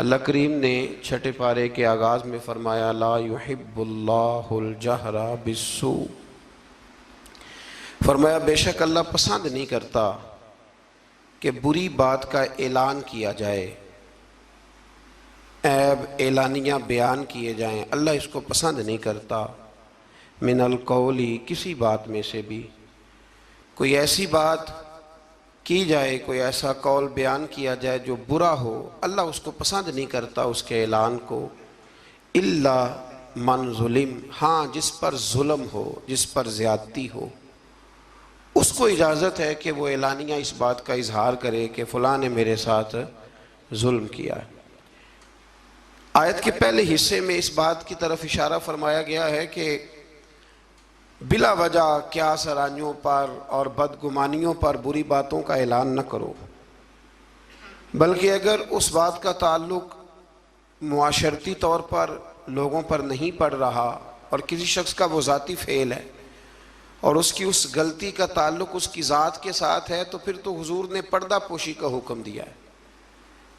अल्लाह करीम ने छठे पारे के आगाज़ में फ़रमाया ला युहिब्बुल्लाहुल जहरा बिस्सू, फरमाया बेशक अल्लाह पसंद नहीं करता कि बुरी बात का ऐलान किया जाए, ऐब एलानिया बयान किए जाएं, अल्लाह इसको पसंद नहीं करता। मिनल कौली, किसी बात में से भी कोई ऐसी बात की जाए, कोई ऐसा कौल बयान किया जाए जो बुरा हो, अल्लाह उसको पसंद नहीं करता उसके ऐलान को। इल्ला मन जुलिम, हाँ जिस पर जुल्म हो, जिस पर ज़्यादती हो, उसको इजाज़त है कि वो एलानिया इस बात का इजहार करे कि फ़लाँ ने मेरे साथ जुल्म किया है। आयत के पहले हिस्से में इस बात की तरफ इशारा फरमाया गया है कि बिला वजह क्या सरानियों पर और बदगुमानियों पर बुरी बातों का ऐलान न करो, बल्कि अगर उस बात का ताल्लुक मुआशरती तौर पर लोगों पर नहीं पड़ रहा और किसी शख्स का वो ज़ाती फ़ेल है और उसकी उस गलती का ताल्लुक उसकी ज़ात के साथ है, तो फिर तो हुजूर ने पर्दा पोशी का हुक्म दिया है।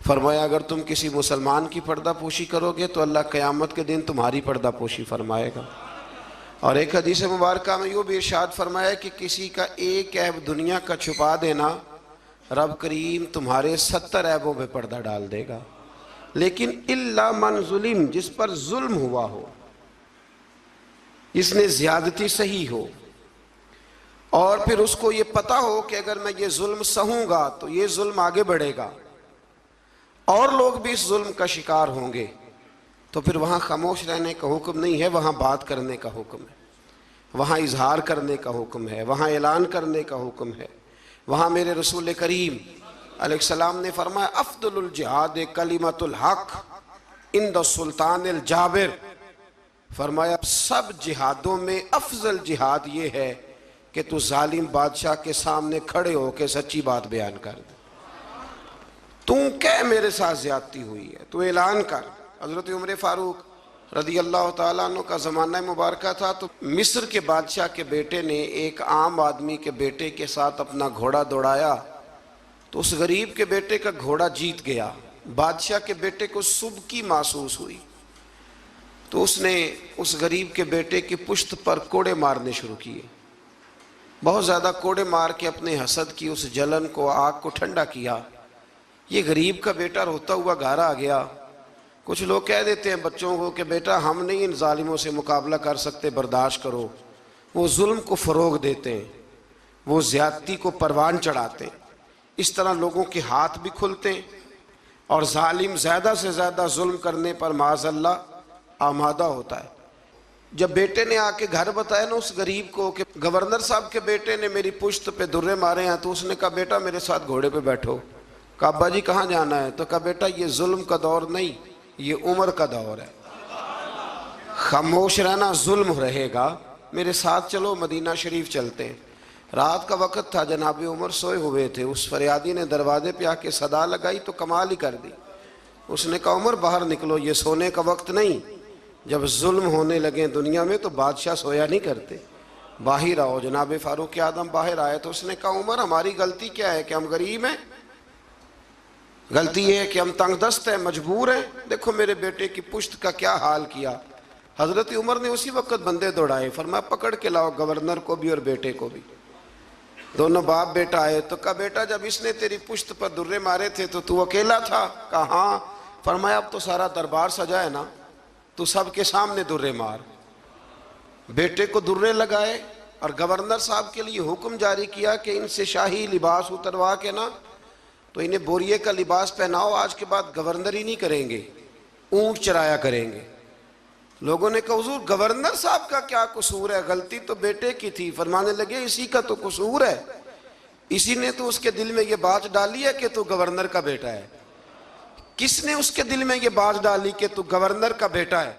फरमाया अगर तुम किसी मुसलमान की पर्दा पोशी करोगे तो अल्लाह क़यामत के दिन तुम्हारी पर्दा पोशी फरमाएगा। और एक हदीस मुबारक में यूँ भी इरशाद फरमाया कि किसी का एक ऐब दुनिया का छुपा देना, रब करीम तुम्हारे 70 ऐबों पे पर्दा डाल देगा। लेकिन इल्ला मन जुलिम, जिस पर जुल्म हुआ हो, इसने ज़्यादती सही हो और फिर उसको ये पता हो कि अगर मैं ये जुल्म सहूँगा तो ये जुल्म आगे बढ़ेगा और लोग भी इस जुल्म का शिकार होंगे, तो फिर वहाँ खामोश रहने का हुक्म नहीं है, वहाँ बात करने का हुक्म है, वहाँ इजहार करने का हुक्म है, वहाँ ऐलान करने का हुक्म है। वहाँ मेरे रसूल करीम अलैहिस्सलाम ने फरमाया अफ़्ज़लुल जिहाद कलिमतुल हक़ इंद सुल्तानिल जाबिर, फरमाया सब जिहादों में अफजल जिहाद ये है कि तू जालिम बादशाह के सामने खड़े हो के सच्ची बात बयान कर दे। तू क्या मेरे साथ ज्यादती हुई है, तू ऐलान कर। हज़रत उमर फ़ारूक रज़ी अल्लाह तआला अन्हु का ज़माना मुबारक था, तो मिस्र के बादशाह के बेटे ने एक आम आदमी के बेटे के साथ अपना घोड़ा दौड़ाया, तो उस गरीब के बेटे का घोड़ा जीत गया। बादशाह के बेटे को सुबकी महसूस हुई, तो उसने उस गरीब के बेटे की पुश्त पर कोड़े मारने शुरू किए। बहुत ज़्यादा कोड़े मार के अपने हसद की उस जलन को, आग को ठंडा किया। ये गरीब का बेटा रोता हुआ घर आ गया। कुछ लोग कह देते हैं बच्चों को कि बेटा हम नहीं इन जालिमों से मुकाबला कर सकते, बर्दाश्त करो। वो जुल्म को फ़रोग देते हैं, वो ज़्यादती को परवान चढ़ाते हैं। इस तरह लोगों के हाथ भी खुलते हैं और जालिम ज़्यादा से ज़्यादा जुल्म करने पर माज़अल्लाह आमादा होता है। जब बेटे ने आके घर बताया ना उस गरीब को कि गवर्नर साहब के बेटे ने मेरी पुश्त पे दुर्रे मारे हैं, तो उसने कहा बेटा मेरे साथ घोड़े पे बैठो। कहा अब्बा जी कहाँ जाना है? तो कहा बेटा ये जुल्म का दौर नहीं, ये उम्र का दौर है, खामोश रहना जुल्म रहेगा, मेरे साथ चलो मदीना शरीफ चलते हैं। रात का वक़्त था, जनाब उमर सोए हुए थे। उस फरियादी ने दरवाजे पे आके सदा लगाई तो कमाल ही कर दी। उसने कहा उमर बाहर निकलो, ये सोने का वक्त नहीं। जब जुल्म होने लगे दुनिया में तो बादशाह सोया नहीं करते, बाहर आओ। जनाब फारूक आदम बाहर आए तो उसने कहा उमर हमारी गलती क्या है कि हम गरीब हैं? गलती ये है कि हम तंगदस्त हैं, मजबूर हैं। देखो मेरे बेटे की पुश्त का क्या हाल किया। हजरत उमर ने उसी वक्त बंदे दौड़ाए, फरमाया पकड़ के लाओ गवर्नर को भी और बेटे को भी। दोनों बाप बेटा आए तो कहा बेटा जब इसने तेरी पुश्त पर दुर्रे मारे थे तो तू अकेला था? कहा हाँ। फरमाया अब तो सारा दरबार सजा है ना, तू सबके सामने दुर्रे मार। बेटे को दुर्रे लगाए और गवर्नर साहब के लिए हुक्म जारी किया कि इनसे शाही लिबास उतरवा के ना तो इन्हें बोरिए का लिबास पहनाओ, आज के बाद गवर्नर ही नहीं करेंगे, ऊंट चराया करेंगे। लोगों ने कहा हुजूर गवर्नर साहब का क्या कसूर है, गलती तो बेटे की थी। फरमाने लगे इसी का तो कसूर है, इसी ने तो उसके दिल में ये बात डाली है कि तू गवर्नर का बेटा है। किसने उसके दिल में ये बात डाली कि तू गवर्नर का बेटा है?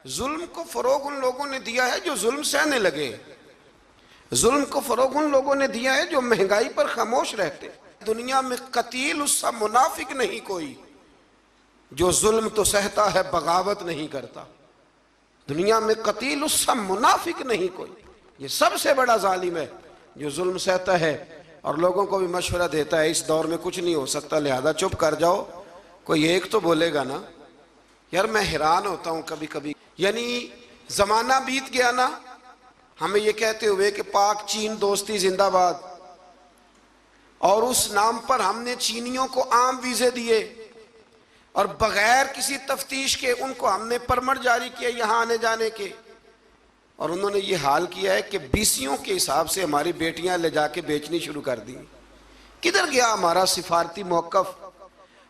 जुल्म को फरोग उन लोगों ने दिया है जो जुल्म सहने लगे। जुल्म को फरोग उन लोगों ने दिया है जो महंगाई पर खामोश रहते। दुनिया में कतील उसका मुनाफिक नहीं कोई जो जुल्म तो सहता है बगावत नहीं करता। दुनिया में कतील उसका मुनाफिक नहीं कोई, ये सबसे बड़ा जालिम है जो जुल्म सहता है और लोगों को भी मशवरा देता है इस दौर में कुछ नहीं हो सकता, लिहाजा चुप कर जाओ, कोई एक तो बोलेगा ना। यार मैं हैरान होता हूं कभी कभी, यानी जमाना बीत गया ना हमें ये कहते हुए कि पाक चीन दोस्ती जिंदाबाद, और उस नाम पर हमने चीनियों को आम वीजे दिए और बगैर किसी तफ्तीश के उनको हमने परमिट जारी किए यहां आने जाने के, और उन्होंने ये हाल किया है कि बीसियों के हिसाब से हमारी बेटियां ले जाके बेचनी शुरू कर दी। किधर गया हमारा सिफारती मौकफ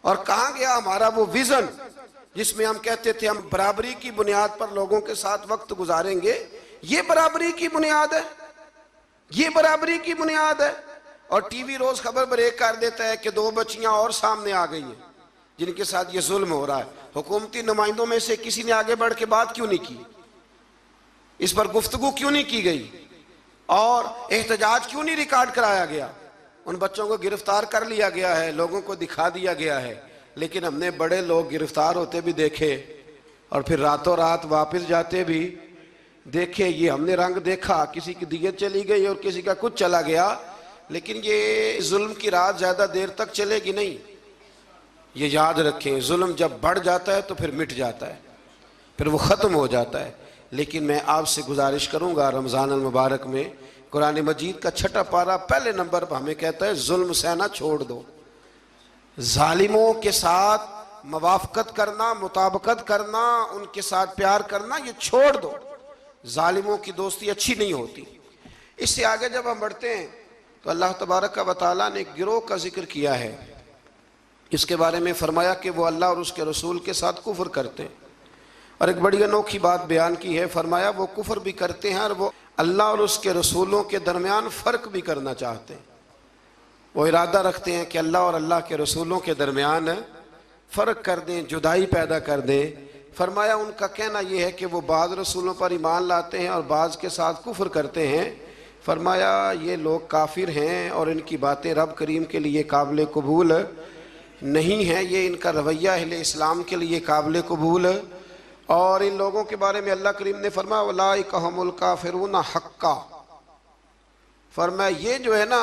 और कहां गया हमारा वो विजन जिसमें हम कहते थे हम बराबरी की बुनियाद पर लोगों के साथ वक्त गुजारेंगे। ये बराबरी की बुनियाद है, ये बराबरी की बुनियाद है। और टीवी रोज खबर ब्रेक कर देता है कि 2 बच्चियां और सामने आ गई हैं जिनके साथ ये जुल्म हो रहा है। हुकूमती नुमाइंदों में से किसी ने आगे बढ़ के बात क्यों नहीं की, इस पर गुफ्तगू क्यों नहीं की गई और एहतजाज क्यों नहीं रिकॉर्ड कराया गया। उन बच्चों को गिरफ्तार कर लिया गया है, लोगों को दिखा दिया गया है, लेकिन हमने बड़े लोग गिरफ्तार होते भी देखे और फिर रातों रात वापस जाते भी देखे। ये हमने रंग देखा, किसी की दियत चली गई और किसी का कुछ चला गया, लेकिन ये जुल्म की रात ज्यादा देर तक चलेगी नहीं। ये याद रखें, जुल्म जब बढ़ जाता है तो फिर मिट जाता है, फिर वो ख़त्म हो जाता है। लेकिन मैं आपसे गुजारिश करूंगा, रमज़ान अल मुबारक में कुरान मजीद का 6ठा पारा पहले नंबर पर हमें कहता है जुल्म सहना छोड़ दो, जालिमों के साथ मवाफ़क़त करना, मुताबकत करना, उनके साथ प्यार करना ये छोड़ दो। जालिमों की दोस्ती अच्छी नहीं होती। इससे आगे जब हम बढ़ते हैं तो अल्लाह तबारक व तआला ने एक गिरोह का जिक्र किया है। इसके बारे में फरमाया कि वो अल्लाह और उसके रसूल के साथ कुफ्र करते हैं, और एक बड़ी अनोखी बात बयान की है। फरमाया वो कुफ्र भी करते हैं और वो अल्लाह और उसके रसूलों के दरमियान फ़र्क भी करना चाहते हैं। वो इरादा रखते हैं कि अल्लाह और अल्लाह के रसूलों के दरमियान फ़र्क कर दें, जुदाई पैदा कर दें। फरमाया उनका कहना यह है कि वो बाज़ रसूलों पर ईमान लाते हैं और बाज़ के साथ कुफ्र करते हैं। फरमाया ये लोग काफिर हैं और इनकी बातें रब करीम के लिए काबिल कबूल नहीं है, ये इनका रवैया अहले इस्लाम के लिए काबिल कबूल। और इन लोगों के बारे में अल्लाह करीम ने फरमाया उलाइका हुमुल काफिरून हक्का। फरमाया ये जो है ना,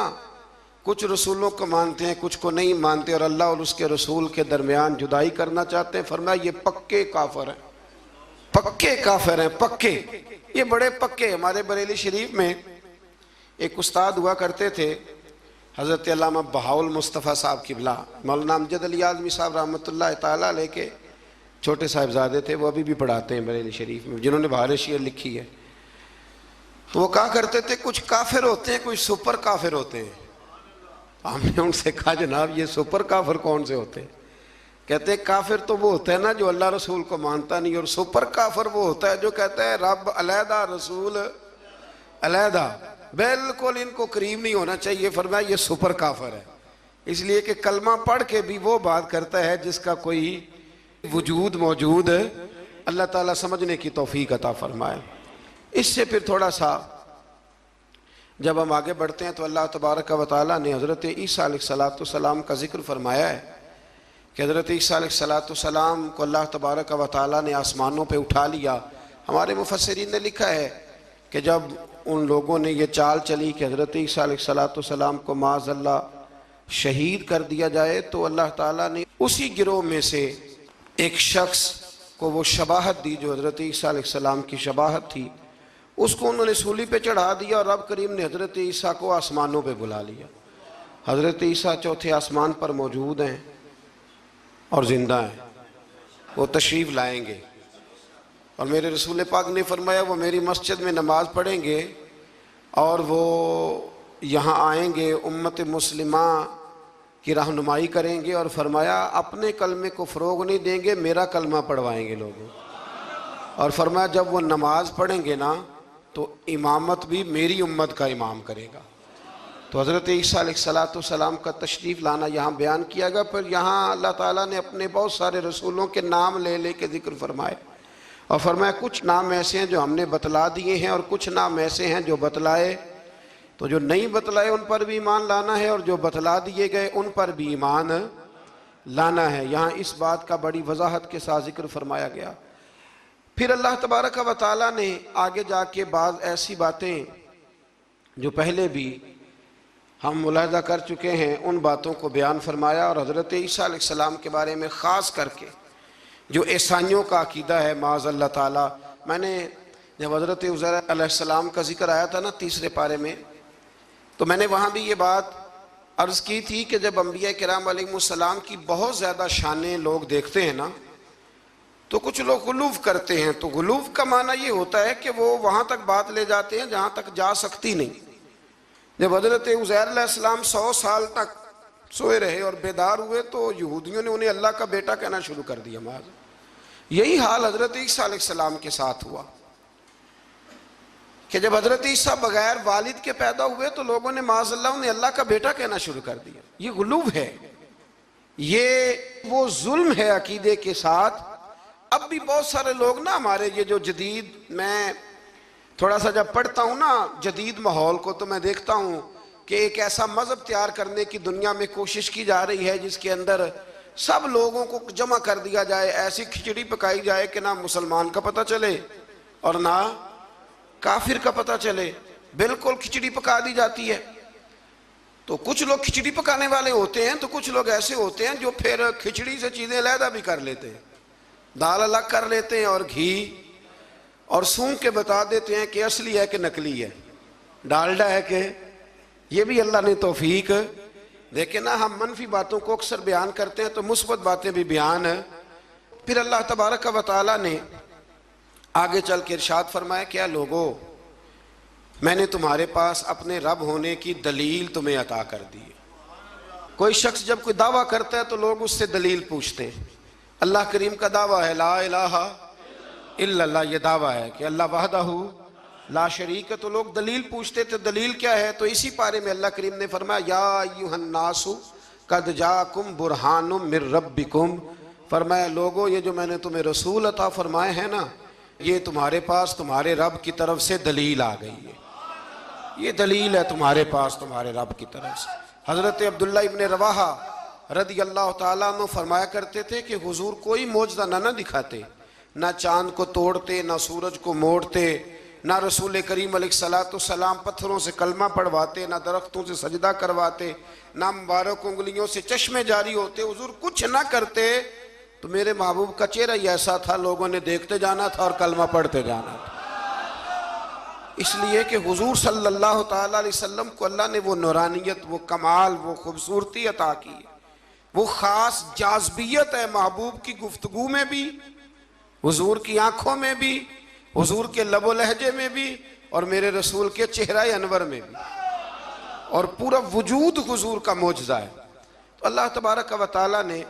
कुछ रसूलों को मानते हैं, कुछ को नहीं मानते और अल्लाह और उसके रसूल के दरमियान जुदाई करना चाहते हैं। फरमाया ये पक्के काफिर हैं, पक्के काफिर हैं, पक्के, ये बड़े पक्के। हमारे बरेली शरीफ में एक उस्ताद हुआ करते थे, हज़रत अल्लामा बहाउल मुस्तफ़ा साहब किबला, मौलाना अमजद अली आज़मी साहब रहमतुल्लाह ताला अलैह के छोटे साहिबजादे थे, वो अभी भी पढ़ाते हैं बरेली शरीफ में, जिन्होंने बहार शेर लिखी है। तो वो कहा करते थे कुछ काफिर होते हैं, कुछ सुपर काफिर होते हैं। हमने उनसे कहा जनाब ये सुपर काफिर कौन से होते हैं? कहते हैं काफिर तो वो होता है ना जो अल्लाह रसूल को मानता नहीं, और सुपर काफिर वो होता है जो कहता है रब अलहदा रसूल अलहदा, बिल्कुल इनको करीब नहीं होना चाहिए। फरमाया ये सुपर काफिर है, इसलिए कि कलमा पढ़ के भी वो बात करता है जिसका कोई वजूद मौजूद अल्लाह ताला समझने की तौफीक अता फरमाए। इससे फिर थोड़ा सा जब हम आगे बढ़ते हैं तो अल्लाह तबारक व तआला ने हज़रत ईसा अलैहिस्सलाम का जिक्र फरमाया है कि हज़रत ईसा अलैहिस्सलाम को अल्लाह तबारक व तआला ने आसमानों पे उठा लिया। हमारे मुफस्सिरीन ने लिखा है कि जब उन लोगों ने ये चाल चली कि हज़रत ईसा अलैहिस्सलाम को माज़अल्लाह शहीद कर दिया जाए, तो अल्लाह ताला ने उसी गिरोह में से एक शख्स को वो शबाहत दी जो हज़रत ईसा अलैहिस्सलाम की शबाहत थी, उसको उन्होंने सूली पे चढ़ा दिया और रब करीम ने हज़रत ईसा को आसमानों पे बुला लिया। हज़रत ईसा चौथे आसमान पर मौजूद हैं और ज़िंदा हैं, वो तशरीफ़ लाएंगे। और मेरे रसूल पाक ने फरमाया वो मेरी मस्जिद में नमाज़ पढ़ेंगे और वो यहाँ आएंगे, उम्मत मुस्लिमा की रहनुमाई करेंगे, और फरमाया अपने कलमे को फ़रोग नहीं देंगे, मेरा कलमा पढ़वाएंगे लोगों। और फरमाया जब वो नमाज पढ़ेंगे ना तो इमामत भी मेरी उम्मत का इमाम करेगा। तो हज़रत ईसा अलैहिस्सलाम का तशरीफ़ लाना यहाँ बयान किया गया। पर यहाँ अल्लाह ताला ने अपने बहुत सारे रसूलों के नाम ले ले के जिक्र फरमाए, और फरमाया कुछ नाम ऐसे हैं जो हमने बतला दिए हैं और कुछ नाम ऐसे हैं जो बतलाए, तो जो नहीं बतलाए उन पर भी ईमान लाना है और जो बतला दिए गए उन पर भी ईमान लाना है। यहाँ इस बात का बड़ी वजाहत के साथ जिक्र फरमाया गया। फिर अल्लाह तबारक व तआला ने आगे जाके बाज़ ऐसी बातें जो पहले भी हम मुलाहिजा कर चुके हैं, उन बातों को बयान फरमाया और हज़रत ईसा अलैहिस्सलाम के बारे में ख़ास करके जो ईसाइयों का अकीदा है माज़अल्लाह ताला। मैंने जब हज़रत उज़ैर अलैहिस्सलाम का जिक्र आया था ना तीसरे पारे में, तो मैंने वहाँ भी ये बात अर्ज़ की थी कि जब अंबिया किराम अलैहिमुस्सलाम की बहुत ज़्यादा शानें लोग देखते हैं ना, तो कुछ लोग गुलूफ़ करते हैं। तो गुलूफ़ का माना ये होता है कि वो वहाँ तक बात ले जाते हैं जहाँ तक जा सकती नहीं। जब हज़रत उज़ैर अलैहिस्सलाम 100 साल तक सोए रहे और बेदार हुए, तो यहूदियों ने उन्हें अल्लाह का बेटा कहना शुरू कर दिया। माज़ यही हाल हज़रत ईसा अलैहिस्सलाम के साथ हुआ कि जब हज़रत ईसा बगैर वालिद के पैदा हुए तो लोगों ने माज़अल्लाह उन्हें अल्लाह का बेटा कहना शुरू कर दिया। ये गुलूब है, ये वो जुल्म है अकीदे के साथ। अब भी बहुत सारे लोग ना हमारे ये जो जदीद, मैं थोड़ा सा जब पढ़ता हूँ ना जदीद माहौल को, तो मैं देखता हूँ कि एक ऐसा मज़हब तैयार करने की दुनिया में कोशिश की जा रही है जिसके अंदर सब लोगों को जमा कर दिया जाए, ऐसी खिचड़ी पकाई जाए कि ना मुसलमान का पता चले और ना काफिर का पता चले। बिल्कुल खिचड़ी पका दी जाती है। तो कुछ लोग खिचड़ी पकाने वाले होते हैं, तो कुछ लोग ऐसे होते हैं जो फिर खिचड़ी से चीज़ें अलहदा भी कर लेते हैं, दाल अलग कर लेते हैं और घी और सूंघ के बता देते हैं कि असली है कि नकली है, डालडा है कि। ये भी अल्लाह ने तौफीक देखे ना। हम मनफी बातों को अक्सर बयान करते हैं तो मुस्बत बातें भी बयान है। फिर अल्लाह तबारक व तआला ने आगे चल के इरशाद फरमाया, क्या लोगों, मैंने तुम्हारे पास अपने रब होने की दलील तुम्हें अता कर दी है। कोई शख्स जब कोई दावा करता है तो लोग उससे दलील पूछते हैं। अल्लाह करीम का दावा है ला इलाहा इल्लल्लाह, ये दावा है कि अल्लाह वहदहू ला शरीक है। तो लोग दलील पूछते थे, दलील क्या है? तो इसी पारे में अल्लाह करीम ने फरमाया या अय्युहन्नासु कद जाकुम बुरहानुम मिर रब्बिकुम, फरमाया लोगों, ये जो मैंने तुम्हें रसूल अता फरमाए हैं ना, ये तुम्हारे पास तुम्हारे रब की तरफ से दलील आ गई है। ये दलील है तुम्हारे पास तुम्हारे रब की तरफ से। हज़रत अब्दुल्ला इब्न रवाहा रदी अल्लाह ताला अन्हु फरमाया करते थे कि हुजूर कोई मौजज़ा ना दिखाते, ना चांद को तोड़ते, ना सूरज को मोड़ते, ना रसूल करीम अलैहिस्सलाम पत्थरों से कलमा पढ़वाते, ना दरख्तों से सजदा करवाते, ना मुबारक उंगलियों से चश्मे जारी होते। हुजूर कुछ ना करते तो मेरे महबूब का चेहरा ही ऐसा था, लोगों ने देखते जाना था और कलमा पढ़ते जाना था। इसलिए कि हुजूर सल्लल्लाहु ताला अलैहि वसल्लम को अल्लाह ने वो नूरानियत, वो कमाल, वो खूबसूरती अता की है, वो ख़ास जाज़बियत है महबूब की गुफ्तगू में भी, हुजूर की आंखों में भी, हुजूर के लबो लहजे में भी, और मेरे रसूल के चेहरा अनवर में भी, और पूरा वजूद हुजूर का मौजज़ा है। तो अल्लाह तबारक व तआला ने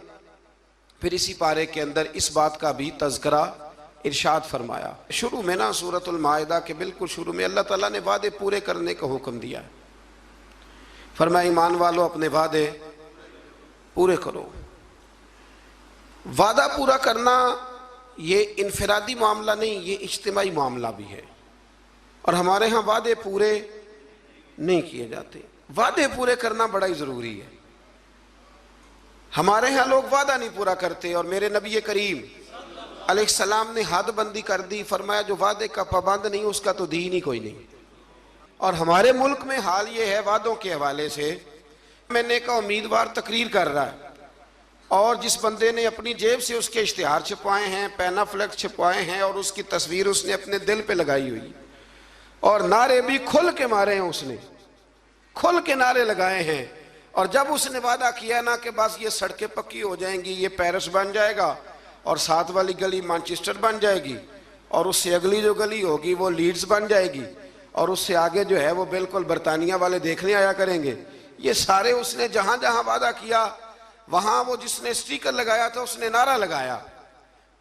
फिर इसी पारे के अंदर इस बात का भी तज़किरा इरशाद फरमाया। शुरू में ना सूरतुल माइदा के बिल्कुल शुरू में अल्लाह ताला ने वादे पूरे करने का हुक्म दिया है। फरमाया ईमान वालों अपने वादे पूरे करो। वादा पूरा करना ये इनफरादी मामला नहीं, ये इज्तिमाई मामला भी है। और हमारे यहाँ वादे पूरे नहीं किए जाते। वादे पूरे करना बड़ा ही ज़रूरी है। हमारे यहाँ लोग वादा नहीं पूरा करते, और मेरे नबी करीम अलैहिस्सलाम ने हद बंदी कर दी, फरमाया जो वादे का पाबंद नहीं उसका तो दीन ही कोई नहीं। और हमारे मुल्क में हाल ये है वादों के हवाले से, मैंने कहा उम्मीदवार तकरीर कर रहा है और जिस बंदे ने अपनी जेब से उसके इश्तिहार छपवाए हैं, पैनाफ्लेक्स छपवाए हैं और उसकी तस्वीर उसने अपने दिल पे लगाई हुई, और नारे भी खुल के मारे हैं, उसने खुल के नारे लगाए हैं। और जब उसने वादा किया ना कि बस ये सड़कें पक्की हो जाएंगी, ये पेरिस बन जाएगा और साथ वाली गली मैनचेस्टर बन जाएगी, और उससे अगली जो गली होगी वो लीड्स बन जाएगी, और उससे आगे जो है वो बिल्कुल बरतानिया वाले देखने आया करेंगे, ये सारे उसने जहाँ जहाँ वादा किया वहाँ वो जिसने स्टिकर लगाया था उसने नारा लगाया,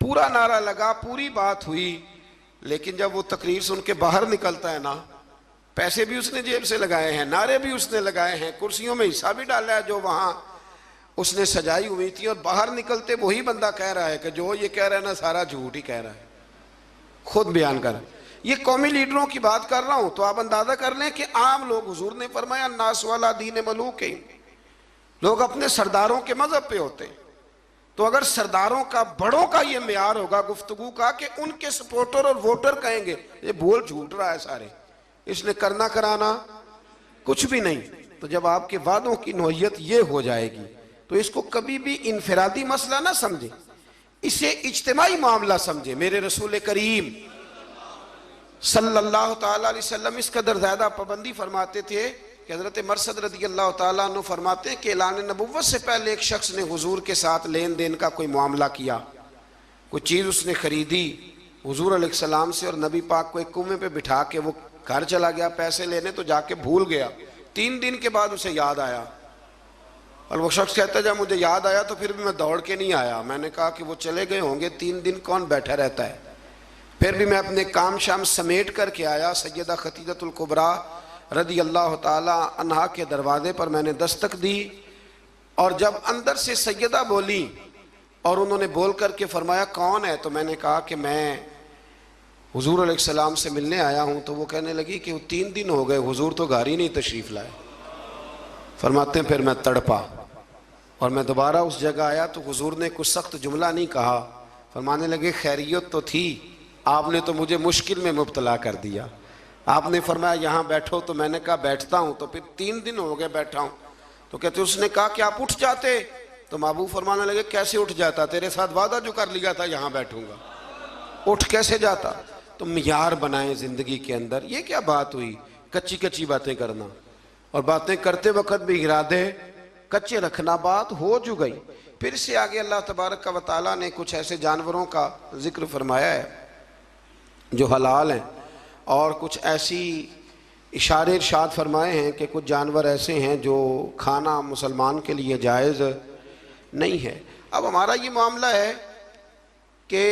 पूरा नारा लगा, पूरी बात हुई। लेकिन जब वो तकरीर सुन के बाहर निकलता है ना, पैसे भी उसने जेब से लगाए हैं, नारे भी उसने लगाए हैं, कुर्सियों में हिस्सा भी डाला है जो वहाँ उसने सजाई हुई थी, और बाहर निकलते वही बंदा कह रहा है कि जो ये कह रहा है ना सारा झूठ ही कह रहा है, खुद बयान कर। ये कौमी लीडरों की बात कर रहा हूँ, तो आप अंदाजा कर लें कि आम लोग, हुजूर ने फरमाया नास वाला दीन मलूक है, लोग अपने सरदारों के मजहब पे होते हैं। तो अगर सरदारों का, बड़ों का ये मेयार होगा गुफ्तगू का कि उनके सपोर्टर और वोटर कहेंगे ये बोल झूठ रहा है सारे, इसने करना कराना कुछ भी नहीं, तो तो जब आपके वादों की नौयत ये हो जाएगी तो इसको कभी भी इनफरादी मसला ना समझे, इसे इज्तिमाई मामला समझे। मेरे रसूल करीम सल्लल्लाहु ताला अलैहि वसल्लम इस कदर ज्यादा पाबंदी फरमाते थे कि हजरत मरसद रदी अल्लाह ताला अन्हु फरमाते हैं कि ऐलान नबुव्वत से पहले एक शख्स ने हुजूर के साथ लेन देन का कोई मामला किया, कोई चीज़ उसने खरीदी हुजूर अलैहिस्सलाम से, और नबी पाक को एक कुएं पे बिठा के वो घर चला गया पैसे लेने, तो जाके भूल गया। 3 दिन के बाद उसे याद आया और वो शख्स कहता है जब मुझे याद आया तो फिर भी मैं दौड़ के नहीं आया। मैंने कहा कि वो चले गए होंगे, 3 दिन कौन बैठा रहता है। फिर भी मैं अपने काम शाम समेट करके आया। सैयदा खतीजतुल कुबरा रदी अल्लाह ताला अन्हा के दरवाजे पर मैंने दस्तक दी, और जब अंदर से सैयदा बोली और उन्होंने बोल करके फरमाया कौन है, तो मैंने कहा कि मैं हुजूर अलैहिस्सलाम से मिलने आया हूँ। तो वो कहने लगी कि वो 3 दिन हो गए हुजूर तो घर ही नहीं तशरीफ़ लाए। फरमाते हैं फिर मैं तड़पा और मैं दोबारा उस जगह आया तो हुजूर ने कुछ सख्त जुमला नहीं कहा। फरमाने लगे खैरियत तो थी, आपने तो मुझे मुश्किल में मुब्तला कर दिया। आपने फरमाया यहाँ बैठो, तो मैंने कहा बैठता हूँ, तो फिर 3 दिन हो गए बैठा हूँ। तो कहते उसने कहा कि आप उठ जाते, तो महबूब फरमाने लगे कैसे उठ जाता, तेरे साथ वादा जो कर लिया था यहाँ बैठूंगा, उठ कैसे जाता। तो मियार बनाए जिंदगी के अंदर। ये क्या बात हुई कच्ची कच्ची बातें करना, और बातें करते वक्त भी इरादे कच्चे रखना, बात हो जो गई। फिर से आगे अल्लाह तबारक व तआला ने कुछ ऐसे जानवरों का जिक्र फरमाया है जो हलाल हैं, और कुछ ऐसी इशारे इरशाद फरमाए हैं कि कुछ जानवर ऐसे हैं जो खाना मुसलमान के लिए जायज़ नहीं है। अब हमारा ये मामला है कि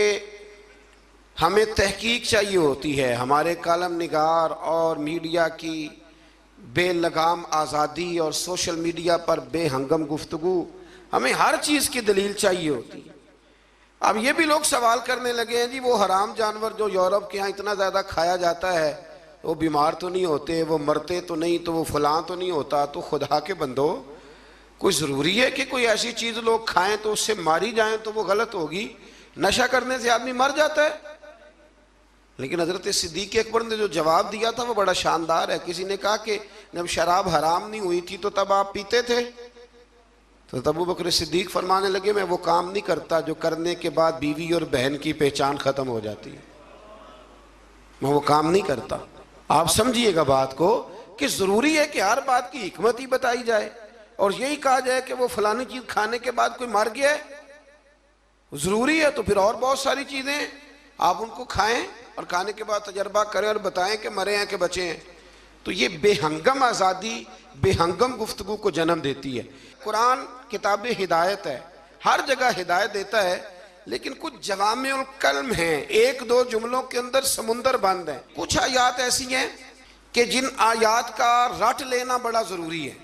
हमें तहकीक चाहिए होती है। हमारे कालम निगार और मीडिया की बेलगाम आज़ादी और सोशल मीडिया पर बेहंगम गुफ्तगू, हमें हर चीज़ की दलील चाहिए होती है। अब ये भी लोग सवाल करने लगे हैं जी वो हराम जानवर जो यूरोप के यहाँ इतना ज़्यादा खाया जाता है, वो बीमार तो नहीं होते, वो मरते तो नहीं, तो वो फलां तो नहीं होता। तो खुदा के बंदो, कोई ज़रूरी है कि कोई ऐसी चीज़ लोग खाएं तो उससे मारी जाएं तो वो गलत होगी? नशा करने से आदमी मर जाता है। लेकिन हज़रत सिद्दीक़ अकबर ने जो जवाब दिया था वो बड़ा शानदार है। किसी ने कहा कि जब शराब हराम नहीं हुई थी तो तब आप पीते थे? तो तब अबू बकर सिद्दीक़ फरमाने लगे मैं वो काम नहीं करता जो करने के बाद बीवी और बहन की पहचान ख़त्म हो जाती है, मैं वो काम नहीं करता। आप समझिएगा बात को कि ज़रूरी है कि हर बात की हिकमत ही बताई जाए, और यही कहा जाए कि वो फलानी चीज़ खाने के बाद कोई मर गया है, ज़रूरी है। तो फिर और बहुत सारी चीज़ें आप उनको खाएं और खाने के बाद तजर्बा करें और बताएं कि मरे हैं कि बचे हैं। तो ये बेहंगम आज़ादी, बेहंगम गुफ्तगू को जन्म देती है। कुरान किताब हिदायत है, हर जगह हिदायत देता है, लेकिन कुछ जवामिउल कल्म हैं, 1-2 जुमलों के अंदर समुंदर बंद है। कुछ आयात ऐसी हैं कि जिन आयात का रट लेना बड़ा ज़रूरी है,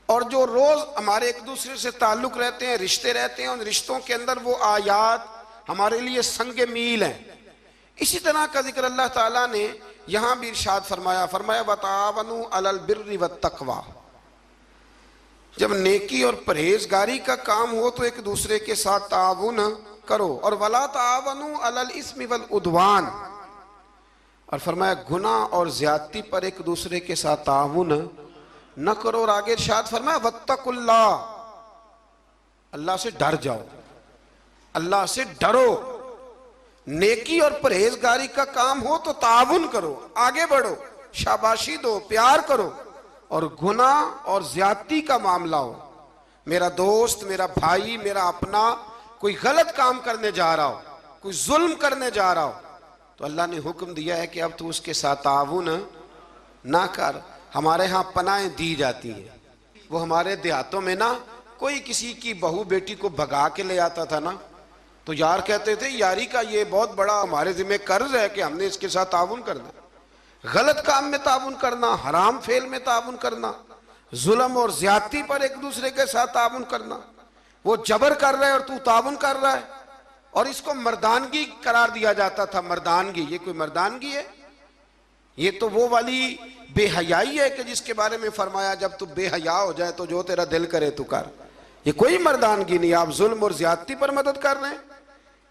और जो रोज़ हमारे एक दूसरे से ताल्लुक़ रहते हैं, रिश्ते रहते हैं, उन रिश्तों के अंदर वो आयात हमारे लिए संग मील हैं। इसी तरह का जिक्र अल्लाह ताला ने यहाँ भी इरशाद फरमाया, वतावनु अलल बिर्रि वत्तक़वा। जब नेकी और परहेजगारी का काम हो तो एक दूसरे के साथ ताउन करो, और वला तावनु अलल इस्मि वल उद्वान, और फरमाया गुनाह और ज्यादती पर एक दूसरे के साथ ताउन न करो। और आगे इरशाद फरमाया वत्तकुल्लाह, अल्लाह से डर जाओ, अल्लाह से डरो। नेकी और परहेजगारी का काम हो तो ताउन करो, आगे बढ़ो, शाबाशी दो, प्यार करो। और गुनाह और ज्यादती का मामला हो, मेरा दोस्त, मेरा भाई, मेरा अपना कोई गलत काम करने जा रहा हो, कोई जुल्म करने जा रहा हो, तो अल्लाह ने हुक्म दिया है कि अब तू उसके साथ ताउन ना कर। हमारे यहाँ पनाहें दी जाती हैं। वो हमारे देहातों में ना कोई किसी की बहू बेटी को भगा के ले आता था ना, तो यार कहते थे यारी का ये बहुत बड़ा हमारे जिम्मे कर्ज है कि हमने इसके साथ ताउन करना। गलत काम में ताउन करना, हराम फेल में ताउन करना, जुल्म और ज्यादती पर एक दूसरे के साथ ताउन करना, वो जबर कर रहा है और तू ताउन कर रहा है, और इसको मर्दानगी करार दिया जाता था। मर्दानगी, ये कोई मर्दानगी है? ये तो वो वाली बेहयाई है कि जिसके बारे में फरमाया जब तू बेहया हो जाए तो जो तेरा दिल करे तू कर। ये कोई मर्दानगी नहीं। आप जुल्म और ज्यादती पर मदद कर रहे हैं।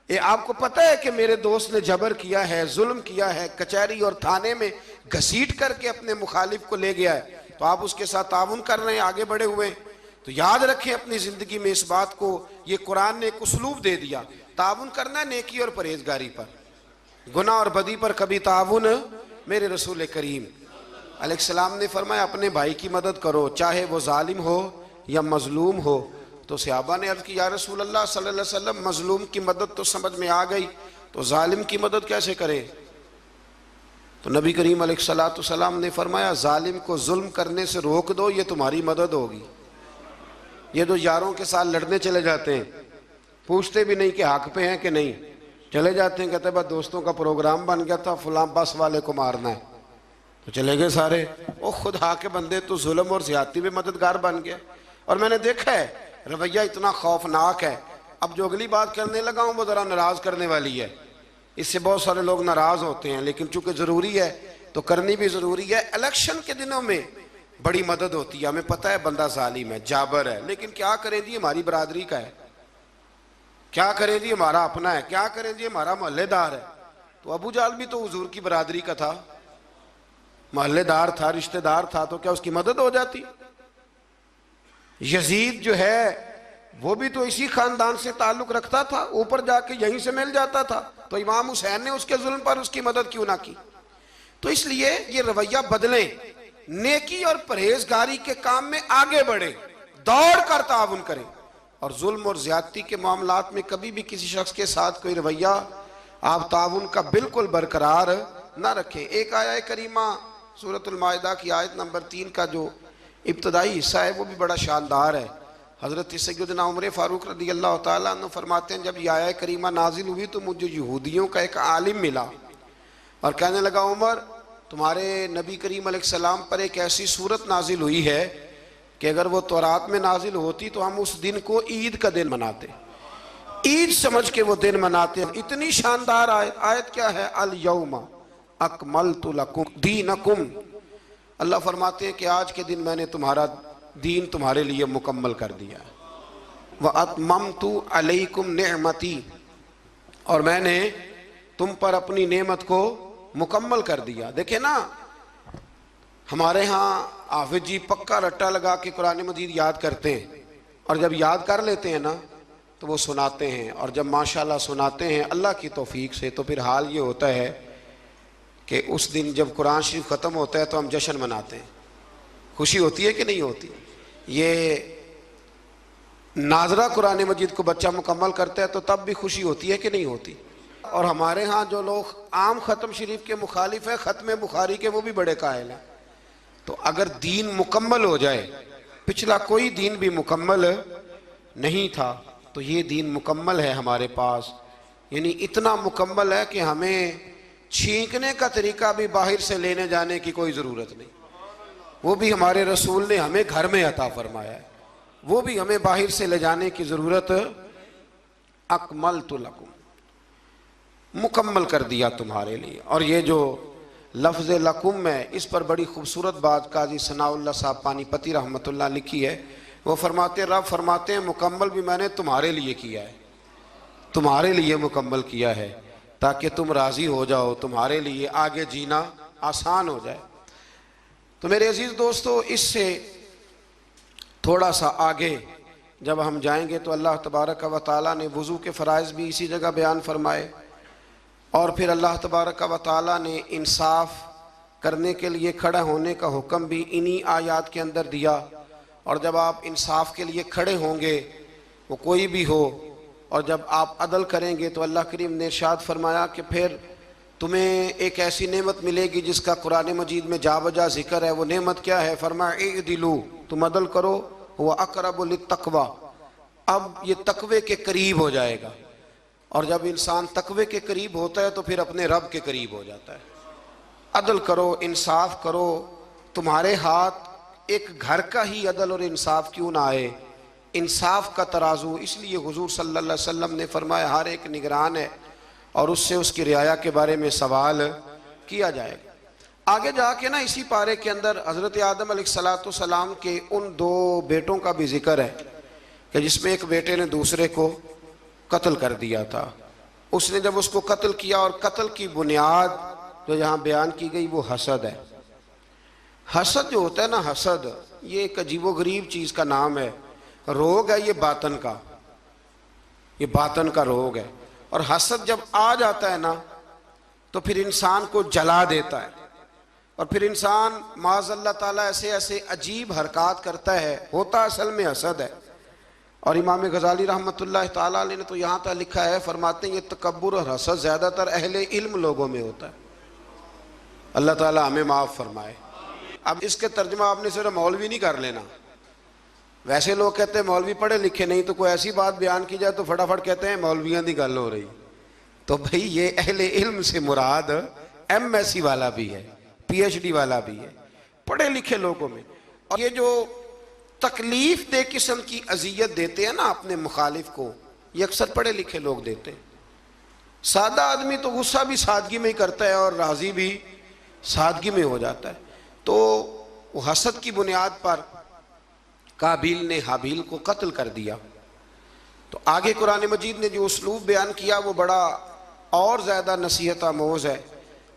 ये आपको पता है कि मेरे दोस्त ने जबर किया है, जुल्म किया है, कचहरी और थाने में घसीट करके अपने मुखालिफ को ले गया है, तो आप उसके साथ ताउन कर रहे हैं, आगे बढ़े हुए। तो याद रखें अपनी जिंदगी में इस बात को, ये कुरान ने एक उसलूब दे दिया, ताउन करना नेकी और परहेजगारी पर, गुनाह और बदी पर कभी ताउन। मेरे रसूल करीम अलैहिस्सलाम ने फरमाया अपने भाई की मदद करो, चाहे वो जालिम हो या मजलूम हो। तो सहाबा ने अर्ज की या रसूल अल्लाह सल्लल्लाहु अलैहि वसल्लम, मजलूम की मदद तो समझ में आ गई, तो जालिम की मदद कैसे करें? तो नबी करीम अलैहिस्सलाम ने फरमाया जालिम को जुल्म करने से रोक दो, ये तुम्हारी मदद होगी। ये तो यारों के साथ लड़ने चले जाते हैं, पूछते भी नहीं कि हक पे हैं कि नहीं, चले जाते हैं, कहते बस दोस्तों का प्रोग्राम बन गया था, फलां बस वाले को मारना है, तो चले गए सारे। ओ खुदा के बंदे, तो जुल्म और ज्यादती में मददगार बन गया। और मैंने देखा है रवैया इतना खौफनाक है। अब जो अगली बात करने लगा हूं वो जरा नाराज करने वाली है, इससे बहुत सारे लोग नाराज होते हैं, लेकिन चूंकि जरूरी है तो करनी भी जरूरी है। इलेक्शन के दिनों में बड़ी मदद होती है, हमें पता है बंदा जालिम है, जाबर है, लेकिन क्या करें जी, हमारी बरादरी का है, क्या करें जी, हमारा अपना है, क्या करें जी, हमारा मोहल्लेदार है। तो अबू जाल भी तो हुजूर की बरादरी का था, मोहल्लेदार था, रिश्तेदार था, तो क्या उसकी मदद हो जाती? यजीद जो है वो भी तो इसी खानदान से ताल्लुक रखता था, ऊपर जाके यहीं से मिल जाता था, तो इमाम हुसैन ने उसके जुल्म पर उसकी मदद क्यों ना की? तो इसलिए ये रवैया बदलें, नेकी और परहेजगारी के काम में आगे बढ़े, दौड़ कर ताउन करें, और जुल्म और ज्यादती के मामलात में कभी भी किसी शख्स के साथ कोई रवैया आप ताउन का बिल्कुल बरकरार ना रखें। एक आया करीमा सूरतुल माइदा की आयत नंबर 3 का जो इब्तदाई हिस्सा है वो भी बड़ा शानदार है। हज़रत सैयदना उमर फारूक रज़ी अल्लाह ताला अन्हु फरमाते हैं, जब यह आया करीमा नाजिल हुई तो मुझे यहूदियों का एक आलिम मिला और कहने लगा, उमर तुम्हारे नबी करीम अलैहिस्सलाम पर एक ऐसी सूरत नाजिल हुई है कि अगर वो तौरात में नाजिल होती तो हम उस दिन को ईद का दिन मनाते, ईद समझ के वो दिन मनाते। इतनी शानदार आयत, आयत क्या है? अल यौमा अकमलतु लकुम दीनकुम। अल्लाह फरमाते हैं कि आज के दिन मैंने तुम्हारा दीन तुम्हारे लिए मुकम्मल कर दिया, व अतममतु अलैकुम निअमती, और मैंने तुम पर अपनी नेमत को मुकम्मल कर दिया। देखे ना, हमारे यहाँ हाफिज जी पक्का रट्टा लगा के कुरान मजीद याद करते हैं, और जब याद कर लेते हैं ना तो वो सुनाते हैं, और जब माशाल्लाह सुनाते हैं अल्लाह की तौफीक से, तो फिर हाल ये होता है कि उस दिन जब कुरान शरीफ ख़त्म होता है तो हम जश्न मनाते हैं। खुशी होती है कि नहीं होती? ये नाजरा कुरान मजीद को बच्चा मुकम्मल करता है तो तब भी खुशी होती है कि नहीं होती? और हमारे यहाँ जो लोग आम ख़त्म शरीफ के मुखालिफ हैं, ख़त्म बुखारी के, वो भी बड़े कायल हैं। तो अगर दीन मुकम्मल हो जाए, पिछला कोई दीन भी मुकम्मल नहीं था, तो ये दीन मुकम्मल है हमारे पास, यानी इतना मुकम्मल है कि हमें छींकने का तरीका भी बाहर से लेने जाने की कोई ज़रूरत नहीं, वो भी हमारे रसूल ने हमें घर में अता फरमाया है, वो भी हमें बाहर से ले जाने की ज़रूरत। अकमलतु लकुम, मुकम्मल कर दिया तुम्हारे लिए। और ये जो लफ्ज़ लकुम है, इस पर बड़ी खूबसूरत बात काजी सनाउल्लाह साहब पानीपति रहमतुल्लाह लिखी है। वो फरमाते, रब फरमाते हैं मुकम्मल भी मैंने तुम्हारे लिए किया है, तुम्हारे लिए मुकम्मल किया है ताकि तुम राज़ी हो जाओ, तुम्हारे लिए आगे जीना आसान हो जाए। तो मेरे अजीज़ दोस्तों, इससे थोड़ा सा आगे जब हम जाएंगे तो अल्लाह तबारक व तआला ने वज़ू के फ़राइज़ भी इसी जगह बयान फरमाए, और फिर अल्लाह तबारक व तआला ने इंसाफ करने के लिए खड़ा होने का हुक्म भी इन्हीं आयात के अंदर दिया। और जब आप इंसाफ के लिए खड़े होंगे, वो कोई भी हो, और जब आप अदल करेंगे तो अल्लाह करीम ने इरशाद फरमाया कि फिर तुम्हें एक ऐसी नेमत मिलेगी जिसका कुरान मजीद में जा बजा जिक्र है। वो नेमत क्या है? फरमाया इदिलू, तुम अदल करो, हुवा अक़रबु लित्तक़वा, अब ये तकवे के करीब हो जाएगा। और जब इंसान तकवे के करीब होता है तो फिर अपने रब के करीब हो जाता है। अदल करो, इंसाफ करो, तुम्हारे हाथ एक घर का ही अदल और इंसाफ क्यों ना आए, इंसाफ का तराजू। इसलिए हुजूर सल्लल्लाहु अलैहि वसल्लम ने फरमाया हर एक निगरान है और उससे उसकी रियाया के बारे में सवाल किया जाएगा। आगे जाके ना इसी पारे के अंदर हज़रत आदम अलैहिस्सलाम के उन 2 बेटों का भी जिक्र है कि जिसमें एक बेटे ने दूसरे को कत्ल कर दिया था। उसने जब उसको कत्ल किया, और कत्ल की बुनियाद जो यहाँ बयान की गई वो हसद है। हसद जो होता है ना, हसद ये एक अजीबोगरीब चीज़ का नाम है, रोग है ये बातन का, ये बातन का रोग है। और हसद जब आ जाता है ना तो फिर इंसान को जला देता है, और फिर इंसान माज़अल्लाह ताला ऐसे ऐसे अजीब हरकत करता है, होता असल में हसद है। और इमाम गज़ाली रहमतुल्लाह ताला अलैह ने तो यहाँ तक लिखा है, फरमाते हैं ये तकब्बुर और हसद ज़्यादातर अहले इल्म लोगों में होता है। अल्लाह ताला हमें माफ़ फरमाए। अब इसके तर्जुमा आपने सिर्फ मौलवी नहीं कर लेना। वैसे लोग कहते हैं मौलवी पढ़े लिखे नहीं, तो कोई ऐसी बात बयान की जाए तो फटाफट कहते हैं मौलवियों की गल हो रही। तो भाई ये अहले इल्म से मुराद MSc वाला भी है, PhD वाला भी है, पढ़े लिखे लोगों में। और ये जो तकलीफ दे किस्म की अजियत देते हैं ना अपने मुखालिफ को, ये अक्सर पढ़े लिखे लोग देते हैं। सादा आदमी तो गुस्सा भी सादगी में ही करता है और राजी भी सादगी में हो जाता है। तो वो हसद की बुनियाद पर काबिल ने हाबिल को कत्ल कर दिया। तो आगे कुरान मजीद ने जो उसलूब बयान किया वो बड़ा और ज़्यादा नसीहत आमोज़ है।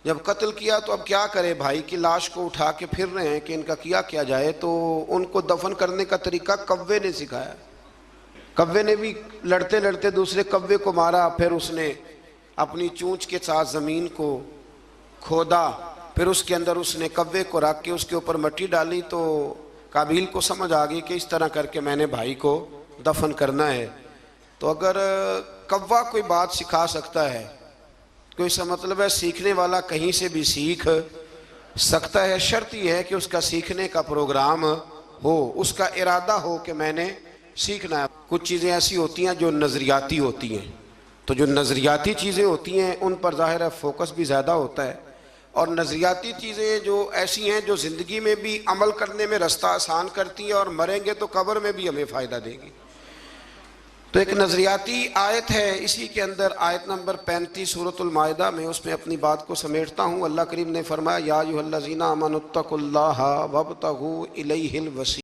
जब कत्ल किया तो अब क्या करे, भाई की लाश को उठा के फिर रहे हैं कि इनका किया जाए। तो उनको दफन करने का तरीका कव्वे ने सिखाया। कव्वे ने भी लड़ते लड़ते दूसरे कव्वे को मारा, फिर उसने अपनी चूंच के साथ ज़मीन को खोदा, फिर उसके अंदर उसने कव्वे को रख के उसके ऊपर मिट्टी डाली। तो काबिल को समझ आ गई कि इस तरह करके मैंने भाई को दफन करना है। तो अगर कव्वा कोई बात सिखा सकता है तो इसका मतलब है सीखने वाला कहीं से भी सीख सकता है। शर्त यह है कि उसका सीखने का प्रोग्राम हो, उसका इरादा हो कि मैंने सीखना है। कुछ चीज़ें ऐसी होती हैं जो नज़रियाती होती हैं, तो जो नज़रियाती चीज़ें होती हैं उन पर ज़ाहिर है फोकस भी ज़्यादा होता है। और नज़रियाती चीज़ें जो ऐसी हैं जो ज़िंदगी में भी अमल करने में रास्ता आसान करती हैं, और मरेंगे तो कब्र में भी हमें फ़ायदा देगी। तो एक नज़रियाती आयत है, इसी के अंदर आयत नंबर 35 सूरतुल माइदा में, उसमें अपनी बात को समेटता हूँ। अल्लाह करीम ने फरमाया, या अय्युहल्लज़ीना आमनुत्तकुल्लाह वब्तगू इलैहिल वसीला।